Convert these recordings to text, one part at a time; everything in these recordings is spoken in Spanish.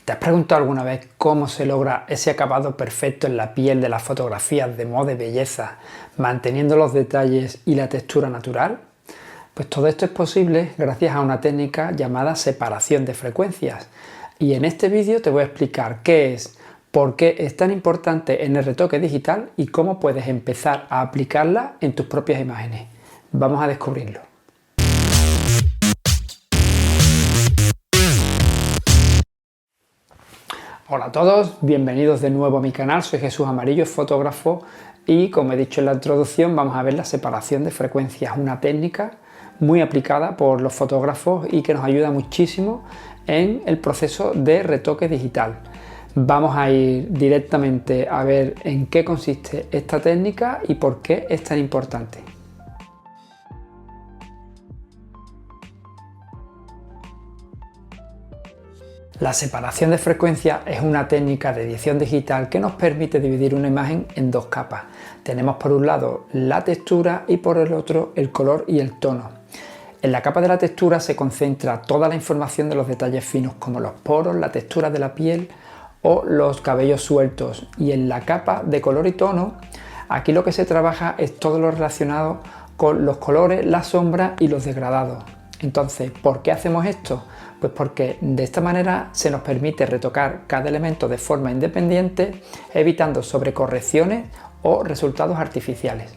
¿Te has preguntado alguna vez cómo se logra ese acabado perfecto en la piel de las fotografías de moda y belleza, manteniendo los detalles y la textura natural? Pues todo esto es posible gracias a una técnica llamada separación de frecuencias. Y en este vídeo te voy a explicar qué es, por qué es tan importante en el retoque digital y cómo puedes empezar a aplicarla en tus propias imágenes. Vamos a descubrirlo. Hola a todos, bienvenidos de nuevo a mi canal, soy Jesús Amarillo, fotógrafo, y como he dicho en la introducción vamos a ver la separación de frecuencias, una técnica muy aplicada por los fotógrafos y que nos ayuda muchísimo en el proceso de retoque digital. Vamos a ir directamente a ver en qué consiste esta técnica y por qué es tan importante. La separación de frecuencias es una técnica de edición digital que nos permite dividir una imagen en dos capas. Tenemos por un lado la textura y por el otro el color y el tono. En la capa de la textura se concentra toda la información de los detalles finos como los poros, la textura de la piel o los cabellos sueltos, y en la capa de color y tono aquí lo que se trabaja es todo lo relacionado con los colores, las sombras y los degradados. Entonces, ¿por qué hacemos esto? Pues porque de esta manera se nos permite retocar cada elemento de forma independiente, evitando sobrecorrecciones o resultados artificiales.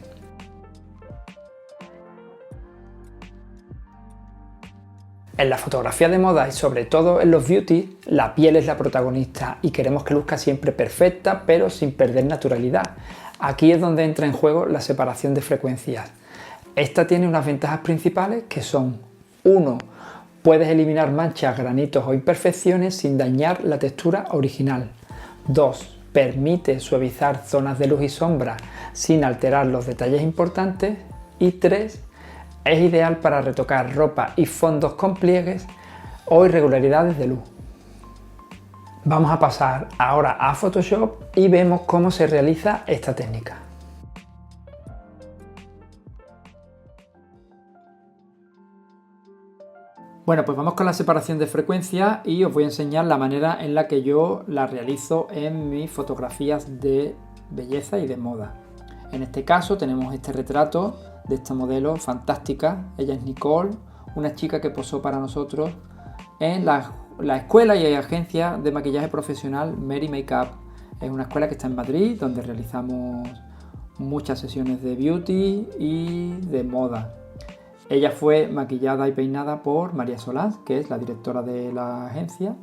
En la fotografía de moda y sobre todo en los beauty, la piel es la protagonista y queremos que luzca siempre perfecta pero sin perder naturalidad. Aquí es donde entra en juego la separación de frecuencias. Esta tiene unas ventajas principales que son: 1. Puedes eliminar manchas, granitos o imperfecciones sin dañar la textura original. 2. Permite suavizar zonas de luz y sombra sin alterar los detalles importantes. Y 3. Es ideal para retocar ropa y fondos con pliegues o irregularidades de luz. Vamos a pasar ahora a Photoshop y vemos cómo se realiza esta técnica. Bueno, pues vamos con la separación de frecuencia y os voy a enseñar la manera en la que yo la realizo en mis fotografías de belleza y de moda. En este caso tenemos este retrato de esta modelo fantástica. Ella es Nicole, una chica que posó para nosotros en la escuela y agencia de maquillaje profesional Mary Makeup. Es una escuela que está en Madrid, donde realizamos muchas sesiones de beauty y de moda. Ella fue maquillada y peinada por María Solás, que es la directora de la agencia.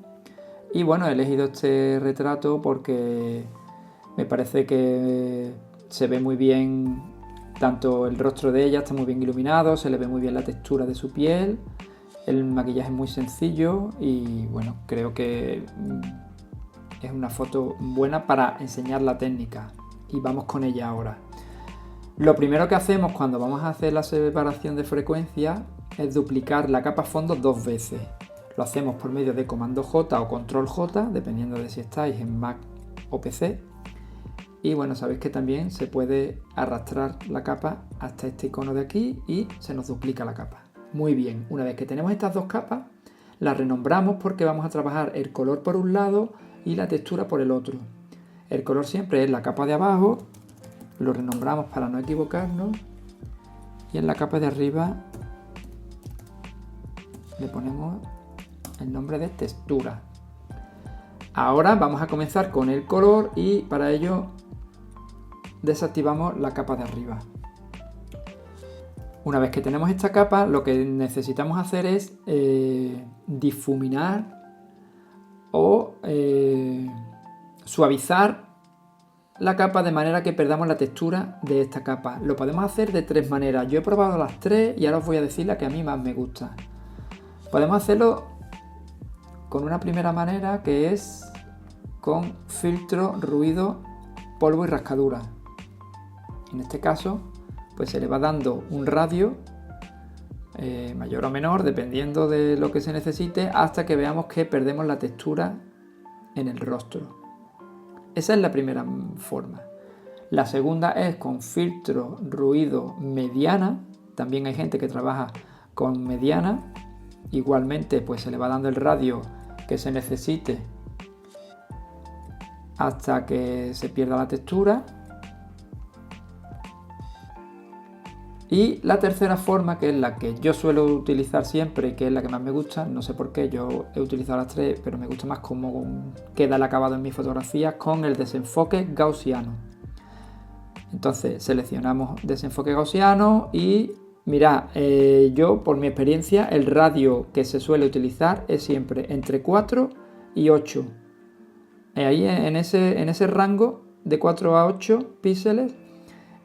Y bueno, he elegido este retrato porque me parece que se ve muy bien, tanto el rostro de ella está muy bien iluminado, se le ve muy bien la textura de su piel, el maquillaje es muy sencillo y bueno, creo que es una foto buena para enseñar la técnica. Y vamos con ella ahora. Lo primero que hacemos cuando vamos a hacer la separación de frecuencia es duplicar la capa fondo 2 veces. Lo hacemos por medio de comando J o control J, dependiendo de si estáis en Mac o PC. Y bueno, sabéis que también se puede arrastrar la capa hasta este icono de aquí y se nos duplica la capa. Muy bien, una vez que tenemos estas dos capas, las renombramos porque vamos a trabajar el color por un lado y la textura por el otro. El color siempre es la capa de abajo. Lo renombramos para no equivocarnos y en la capa de arriba le ponemos el nombre de textura. Ahora vamos a comenzar con el color y para ello desactivamos la capa de arriba. Una vez que tenemos esta capa, lo que necesitamos hacer es difuminar o suavizar la capa de manera que perdamos la textura de esta capa. Lo podemos hacer de 3 maneras. Yo he probado las 3 y ahora os voy a decir la que a mí más me gusta. Podemos hacerlo con una primera manera, que es con filtro, ruido, polvo y rascadura. En este caso, pues se le va dando un radio mayor o menor, dependiendo de lo que se necesite, hasta que veamos que perdemos la textura en el rostro. Esa es la primera forma. La segunda es con filtro, ruido, mediana. También hay gente que trabaja con mediana. Igualmente pues se le va dando el radio que se necesite hasta que se pierda la textura. Y la tercera forma, que es la que yo suelo utilizar siempre y que es la que más me gusta, no sé por qué, yo he utilizado las tres, pero me gusta más cómo queda el acabado en mis fotografías, con el desenfoque gaussiano. Entonces seleccionamos desenfoque gaussiano y mirad, yo por mi experiencia el radio que se suele utilizar es siempre entre 4 y 8. Ahí en ese rango de 4 a 8 píxeles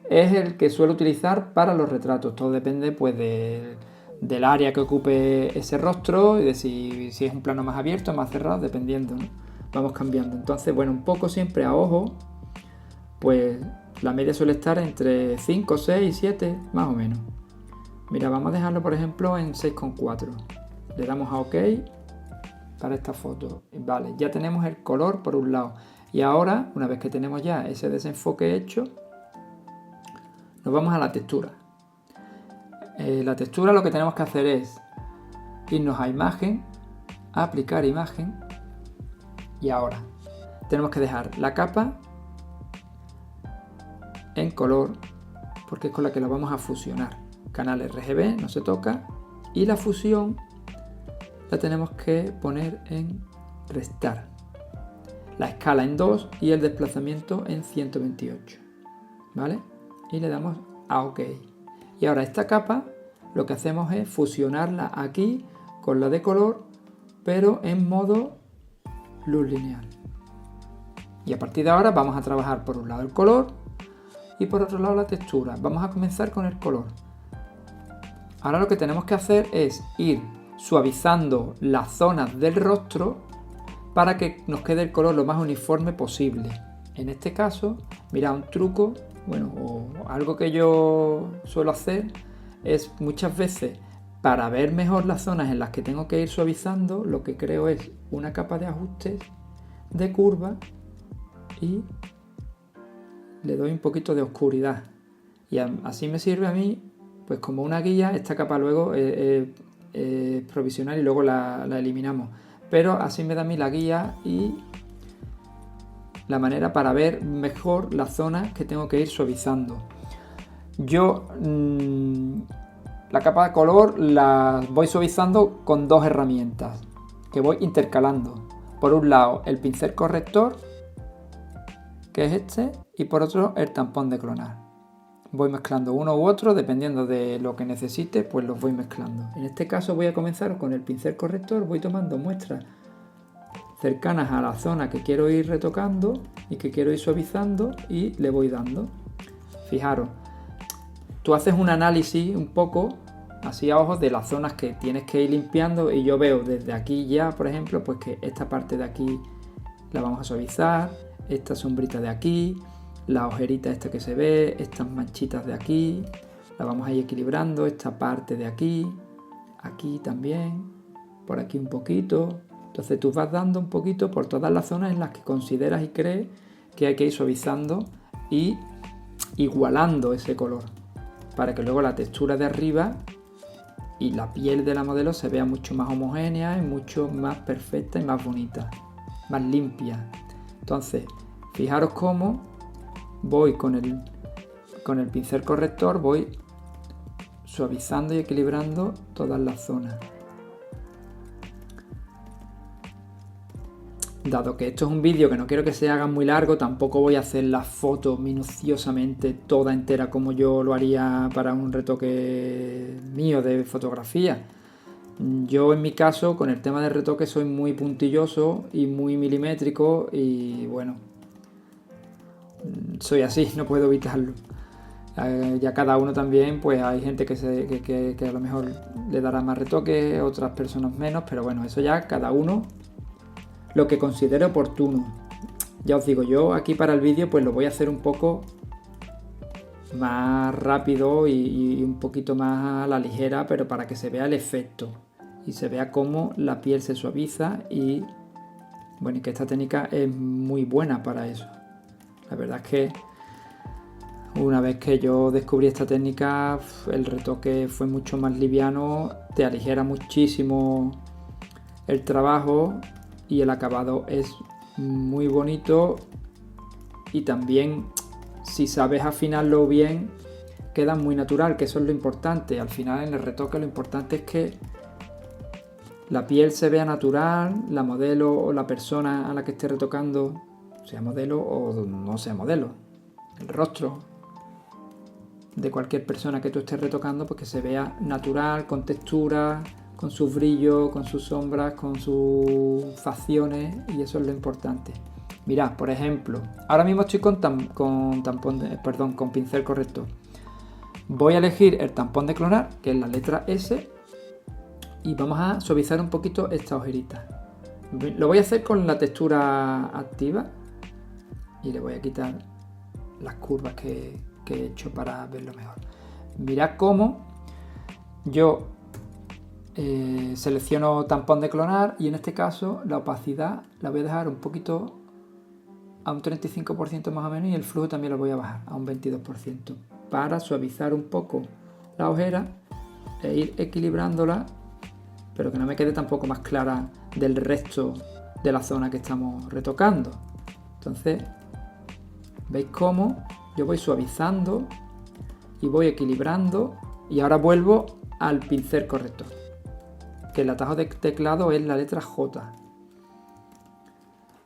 es el que suelo utilizar para los retratos. Todo depende pues del área que ocupe ese rostro y de si es un plano más abierto o más cerrado, dependiendo, ¿no? Vamos cambiando. Entonces, bueno, un poco siempre a ojo, pues la media suele estar entre 5, 6, 7, más o menos. Mira, vamos a dejarlo por ejemplo en 6,4. Le damos a OK para esta foto. Vale, ya tenemos el color por un lado. Y ahora, una vez que tenemos ya ese desenfoque hecho, nos vamos a la textura. La textura lo que tenemos que hacer es irnos a imagen, aplicar imagen, y ahora tenemos que dejar la capa en color, porque es con la que lo vamos a fusionar. Canal RGB no se toca, y la fusión la tenemos que poner en restar, la escala en 2 y el desplazamiento en 128, ¿vale? Y le damos a OK. Y ahora esta capa lo que hacemos es fusionarla aquí con la de color, pero en modo luz lineal. Y a partir de ahora vamos a trabajar por un lado el color y por otro lado la textura. Vamos a comenzar con el color. Ahora lo que tenemos que hacer es ir suavizando las zonas del rostro para que nos quede el color lo más uniforme posible. En este caso, mira, un truco, bueno, o algo que yo suelo hacer es muchas veces, para ver mejor las zonas en las que tengo que ir suavizando, lo que creo es una capa de ajustes de curva y le doy un poquito de oscuridad. Y así me sirve a mí pues como una guía. Esta capa luego es provisional y luego la eliminamos. Pero así me da a mí la guía y la manera para ver mejor las zonas que tengo que ir suavizando. Yo la capa de color la voy suavizando con dos herramientas que voy intercalando. Por un lado el pincel corrector, que es este, y por otro el tampón de clonar. Voy mezclando uno u otro, dependiendo de lo que necesite, pues los voy mezclando. En este caso voy a comenzar con el pincel corrector, voy tomando muestras cercanas a la zona que quiero ir retocando y que quiero ir suavizando y le voy dando. Fijaros, tú haces un análisis un poco así a ojos de las zonas que tienes que ir limpiando y yo veo desde aquí ya, por ejemplo, pues que esta parte de aquí la vamos a suavizar, esta sombrita de aquí, la ojerita esta que se ve, estas manchitas de aquí, la vamos a ir equilibrando, esta parte de aquí, aquí también, por aquí un poquito. Entonces tú vas dando un poquito por todas las zonas en las que consideras y crees que hay que ir suavizando y igualando ese color, para que luego la textura de arriba y la piel de la modelo se vea mucho más homogénea y mucho más perfecta y más bonita, más limpia. Entonces, fijaros cómo voy con el pincel corrector, voy suavizando y equilibrando todas las zonas. Dado que esto es un vídeo que no quiero que se haga muy largo, tampoco voy a hacer la foto minuciosamente toda entera como yo lo haría para un retoque mío de fotografía. Yo en mi caso con el tema de retoque soy muy puntilloso y muy milimétrico y bueno, soy así, no puedo evitarlo. Ya cada uno también, pues hay gente que a lo mejor le dará más retoque, otras personas menos, pero bueno, eso ya cada uno lo que considere oportuno. Ya os digo, yo aquí para el vídeo pues lo voy a hacer un poco más rápido y un poquito más a la ligera, pero para que se vea el efecto y se vea cómo la piel se suaviza y bueno, y que esta técnica es muy buena para eso. La verdad es que una vez que yo descubrí esta técnica, el retoque fue mucho más liviano, te aligera muchísimo el trabajo y el acabado es muy bonito y también si sabes afinarlo bien queda muy natural, que eso es lo importante. Al final en el retoque lo importante es que la piel se vea natural, la modelo o la persona a la que esté retocando, sea modelo o no sea modelo, el rostro de cualquier persona que tú estés retocando, pues que se vea natural, con textura, con sus brillos, con sus sombras, con sus facciones, y eso es lo importante. Mirad, por ejemplo, ahora mismo estoy con pincel corrector. Voy a elegir el tampón de clonar, que es la letra S, y vamos a suavizar un poquito esta ojerita. Lo voy a hacer con la textura activa y le voy a quitar las curvas que he hecho para verlo mejor. Mirad cómo yo selecciono tampón de clonar y en este caso la opacidad la voy a dejar un poquito a un 35% más o menos, y el flujo también lo voy a bajar a un 22% para suavizar un poco la ojera e ir equilibrándola, pero que no me quede tampoco más clara del resto de la zona que estamos retocando. Entonces, ¿veis cómo yo voy suavizando y voy equilibrando? Y ahora vuelvo al pincel corrector, que el atajo de teclado es la letra J.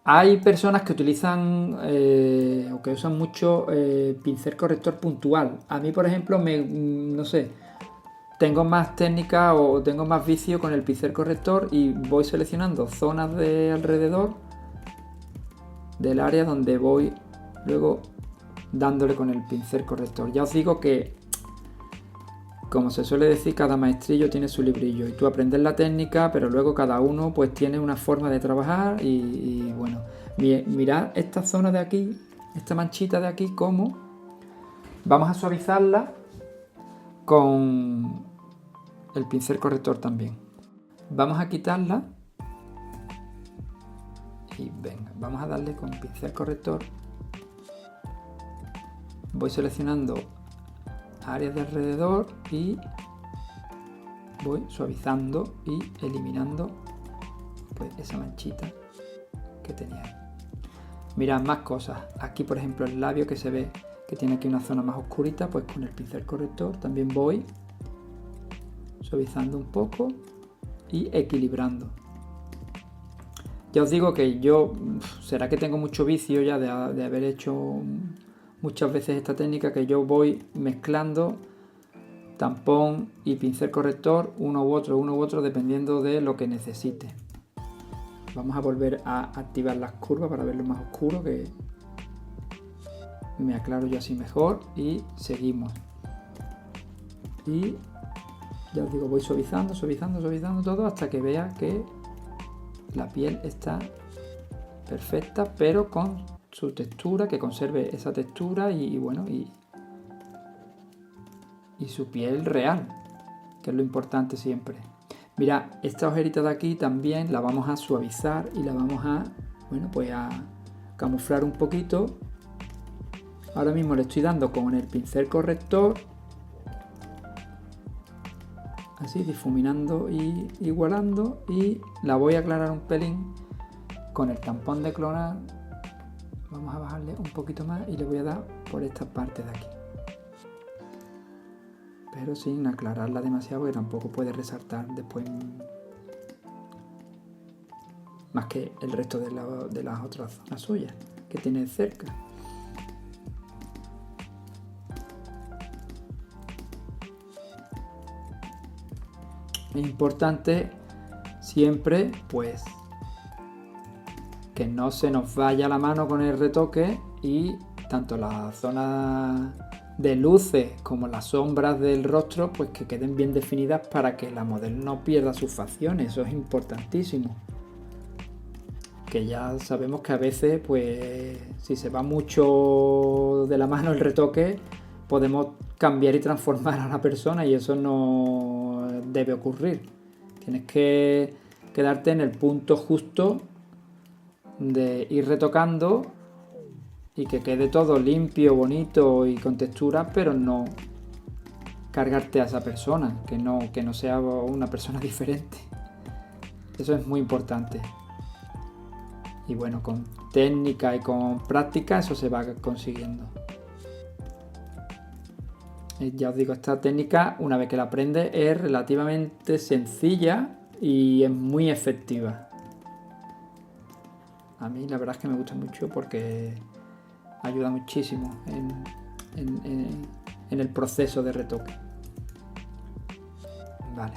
Hay personas que utilizan o que usan mucho pincel corrector puntual. A mí, por ejemplo, no sé, tengo más técnica o tengo más vicio con el pincel corrector y voy seleccionando zonas de alrededor del área donde voy luego dándole con el pincel corrector. Ya os digo que, como se suele decir, cada maestrillo tiene su librillo y tú aprendes la técnica, pero luego cada uno pues tiene una forma de trabajar y bueno, mirad esta zona de aquí, esta manchita de aquí, cómo vamos a suavizarla con el pincel corrector también. Vamos a quitarla y venga, vamos a darle con pincel corrector. Voy seleccionando áreas de alrededor y voy suavizando y eliminando pues esa manchita que tenía ahí. Mirad más cosas. Aquí, por ejemplo, el labio, que se ve que tiene aquí una zona más oscurita, pues con el pincel corrector también voy suavizando un poco y equilibrando. Ya os digo que yo, será que tengo mucho vicio ya de haber hecho muchas veces esta técnica, que yo voy mezclando tampón y pincel corrector, uno u otro, dependiendo de lo que necesite. Vamos a volver a activar las curvas para verlo más oscuro, que me aclaro yo así mejor, y seguimos. Y ya os digo, voy suavizando todo hasta que vea que la piel está perfecta, pero con su textura, que conserve esa textura y bueno, y su piel real, que es lo importante siempre. Mira, esta ojerita de aquí también la vamos a suavizar y la vamos a, bueno, pues a camuflar un poquito. Ahora mismo le estoy dando con el pincel corrector, así difuminando y igualando, y la voy a aclarar un pelín con el tampón de clonar. Vamos a bajarle un poquito más y le voy a dar por esta parte de aquí, pero sin aclararla demasiado, porque tampoco puede resaltar después más que el resto de las otras zonas suyas que tiene cerca. Es importante siempre pues que no se nos vaya la mano con el retoque, y tanto la zona de luces como las sombras del rostro pues que queden bien definidas para que la modelo no pierda sus facciones. Eso es importantísimo, que ya sabemos que a veces pues si se va mucho de la mano el retoque podemos cambiar y transformar a la persona, y eso no debe ocurrir. Tienes que quedarte en el punto justo de ir retocando y que quede todo limpio, bonito y con textura, pero no cargarte a esa persona, que no sea una persona diferente. Eso es muy importante. Y bueno, con técnica y con práctica eso se va consiguiendo. Ya os digo, esta técnica, una vez que la aprendes, es relativamente sencilla y es muy efectiva. A mí la verdad es que me gusta mucho porque ayuda muchísimo en el proceso de retoque. Vale.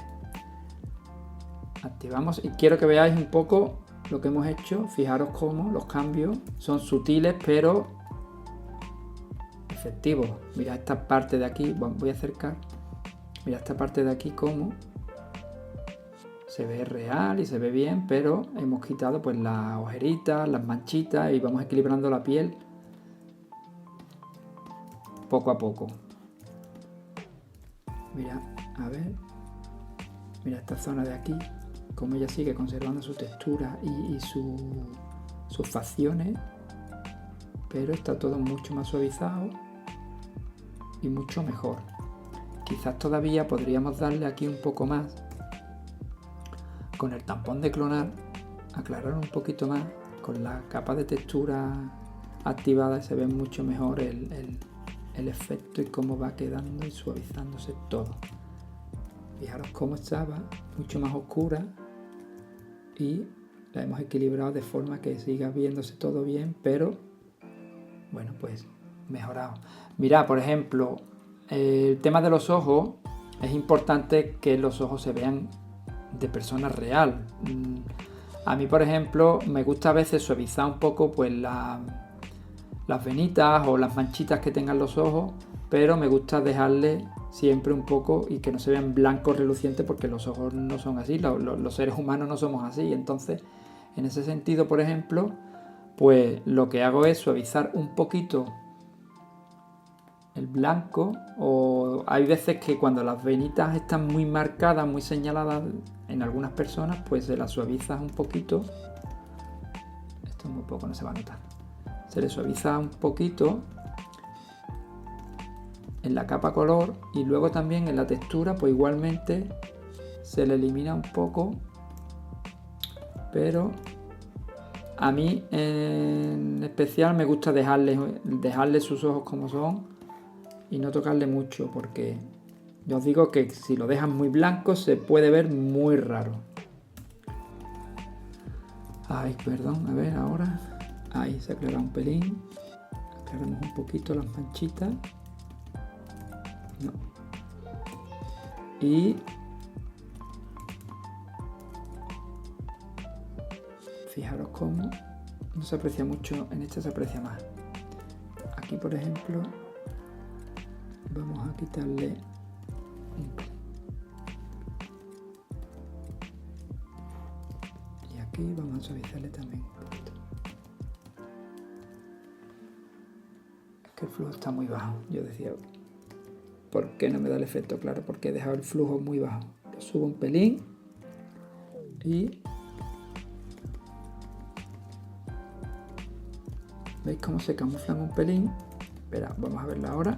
Activamos y quiero que veáis un poco lo que hemos hecho. Fijaros cómo los cambios son sutiles pero efectivos. Mira esta parte de aquí, voy a acercar. Mira esta parte de aquí cómo se ve real y se ve bien, pero hemos quitado pues las ojeritas, las manchitas y vamos equilibrando la piel poco a poco. Mira, a ver. Mira esta zona de aquí, como ella sigue conservando su textura y sus facciones, pero está todo mucho más suavizado y mucho mejor. Quizás todavía podríamos darle aquí un poco más con el tampón de clonar, aclarar un poquito más con la capa de textura activada y se ve mucho mejor el efecto y cómo va quedando y suavizándose todo. Fijaros cómo estaba mucho más oscura y la hemos equilibrado de forma que siga viéndose todo bien, pero bueno, pues mejorado. Mirad, por ejemplo, el tema de los ojos, es importante que los ojos se vean de persona real. A mí, por ejemplo, me gusta a veces suavizar un poco pues las venitas o las manchitas que tengan los ojos, pero me gusta dejarle siempre un poco y que no se vean blancos relucientes porque los ojos no son así, los seres humanos no somos así. Entonces, en ese sentido, por ejemplo, pues lo que hago es suavizar un poquito el blanco, o hay veces que cuando las venitas están muy marcadas, muy señaladas en algunas personas, pues se las suavizas un poquito. Esto muy poco, no se va a notar. Se le suaviza un poquito en la capa color y luego también en la textura, pues igualmente se le elimina un poco, pero a mí en especial me gusta dejarle sus ojos como son y no tocarle mucho, porque yo os digo que si lo dejan muy blanco se puede ver muy raro. Ay, perdón, a ver ahora. Ahí se aclara un pelín. Aclaramos un poquito las manchitas. No. Y fijaros cómo no se aprecia mucho, en esta se aprecia más. Aquí, por ejemplo, vamos a quitarle y aquí vamos a suavizarle también un poquito. Es que el flujo está muy bajo. Yo decía, ¿por qué no me da el efecto claro? Porque he dejado el flujo muy bajo. Lo subo un pelín y ¿veis cómo se camuflan un pelín? Espera, vamos a verla ahora.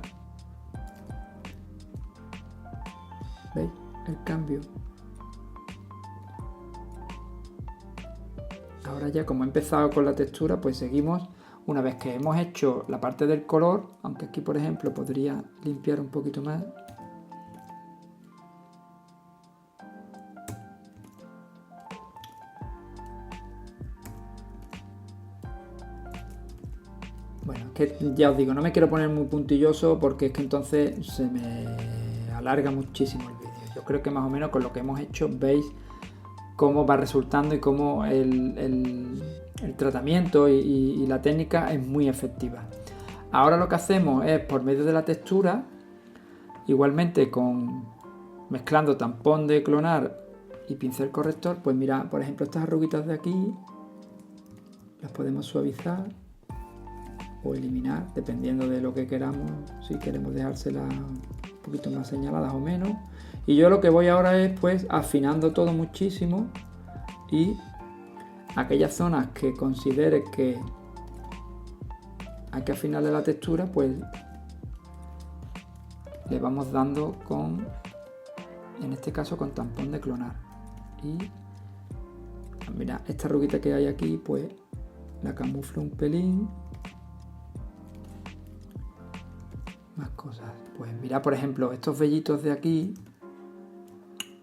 ¿Veis el cambio? Ahora ya como he empezado con la textura, pues seguimos. Una vez que hemos hecho la parte del color, aunque aquí por ejemplo podría limpiar un poquito más. Bueno, que ya os digo, no me quiero poner muy puntilloso porque es que entonces se me alarga muchísimo el vídeo. Yo creo que más o menos con lo que hemos hecho veis cómo va resultando y cómo el tratamiento y la técnica es muy efectiva. Ahora lo que hacemos es, por medio de la textura, igualmente mezclando tampón de clonar y pincel corrector, pues mira, por ejemplo, estas arruguitas de aquí las podemos suavizar o eliminar, dependiendo de lo que queramos, si queremos dejárselas un poquito más señaladas o menos. Y yo lo que voy ahora es pues afinando todo muchísimo, y aquellas zonas que considere que hay que afinarle la textura, pues le vamos dando en este caso con tampón de clonar. Y mira, esta arruguita que hay aquí, pues la camuflo un pelín. Más cosas. Pues mira, por ejemplo, estos vellitos de aquí,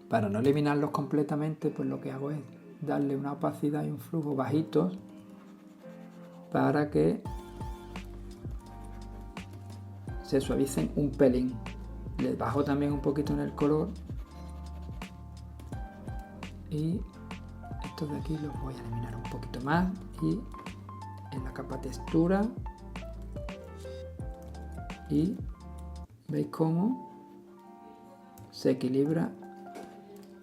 para no eliminarlos completamente, pues lo que hago es darle una opacidad y un flujo bajitos para que se suavicen un pelín. Les bajo también un poquito en el color y estos de aquí los voy a eliminar un poquito más, y en la capa textura, y veis cómo se equilibra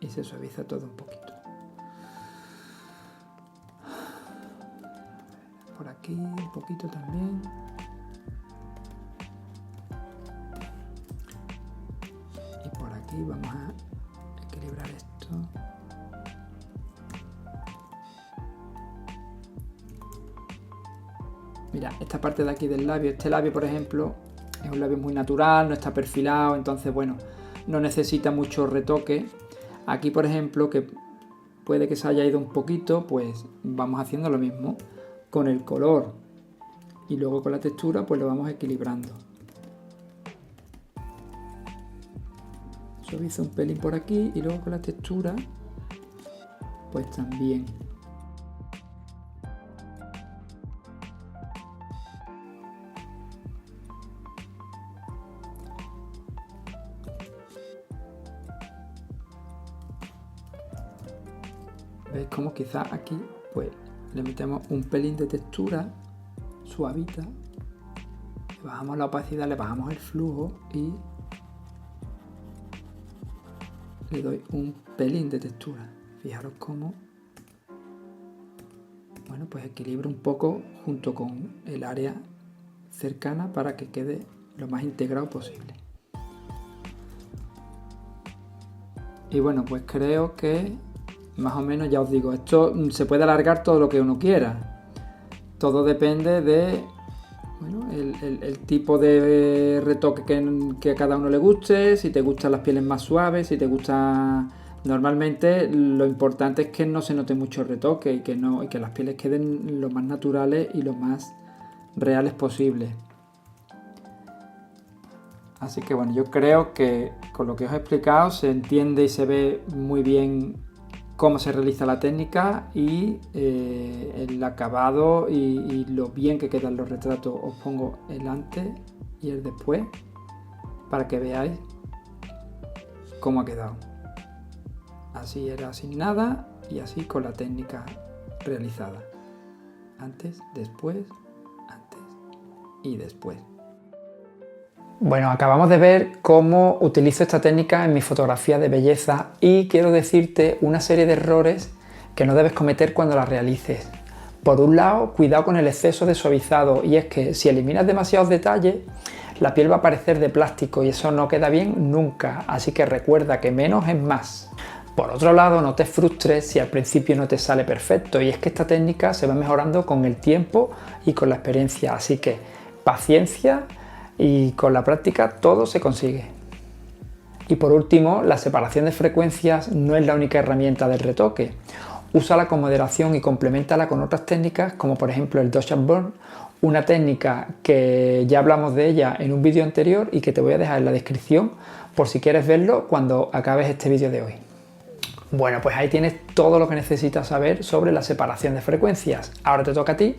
y se suaviza todo un poquito. Por aquí un poquito también. Y por aquí vamos a equilibrar esto. Mira, esta parte de aquí del labio, este labio por ejemplo es un labio muy natural, no está perfilado, entonces bueno, no necesita mucho retoque. Aquí por ejemplo, que puede que se haya ido un poquito, pues vamos haciendo lo mismo con el color y luego con la textura pues lo vamos equilibrando. Suavizo un pelín por aquí y luego con la textura pues también. ¿Veis cómo quizás aquí pues le metemos un pelín de textura suavita, le bajamos la opacidad, le bajamos el flujo y le doy un pelín de textura? Fijaros cómo, bueno, pues equilibro un poco junto con el área cercana para que quede lo más integrado posible. Y bueno, pues creo que más o menos, ya os digo, esto se puede alargar todo lo que uno quiera. Todo depende de, bueno, el tipo de retoque que a cada uno le guste, si te gustan las pieles más suaves, si te gusta... Normalmente lo importante es que no se note mucho el retoque y que las pieles queden lo más naturales y lo más reales posible. Así que bueno, yo creo que con lo que os he explicado se entiende y se ve muy bien cómo se realiza la técnica y el acabado y lo bien que quedan los retratos. Os pongo el antes y el después para que veáis cómo ha quedado. Así era sin nada y así con la técnica realizada. Antes, después, antes y después. Bueno, acabamos de ver cómo utilizo esta técnica en mis fotografías de belleza y quiero decirte una serie de errores que no debes cometer cuando las realices. Por un lado, cuidado con el exceso de suavizado, y es que si eliminas demasiados detalles, la piel va a parecer de plástico y eso no queda bien nunca, así que recuerda que menos es más. Por otro lado, no te frustres si al principio no te sale perfecto, y es que esta técnica se va mejorando con el tiempo y con la experiencia, así que paciencia y con la práctica todo se consigue. Y por último, la separación de frecuencias no es la única herramienta del retoque. Úsala con moderación y compleméntala con otras técnicas como por ejemplo el Dodge and Burn, una técnica que ya hablamos de ella en un vídeo anterior y que te voy a dejar en la descripción por si quieres verlo cuando acabes este vídeo de hoy. Bueno, pues ahí tienes todo lo que necesitas saber sobre la separación de frecuencias. Ahora te toca a ti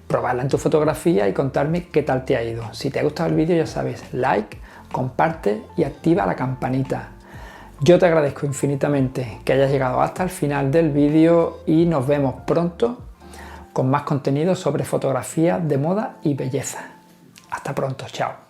probarla en tu fotografía y contarme qué tal te ha ido. Si te ha gustado el vídeo, ya sabes, like, comparte y activa la campanita. Yo te agradezco infinitamente que hayas llegado hasta el final del vídeo y nos vemos pronto con más contenido sobre fotografía de moda y belleza. Hasta pronto, chao.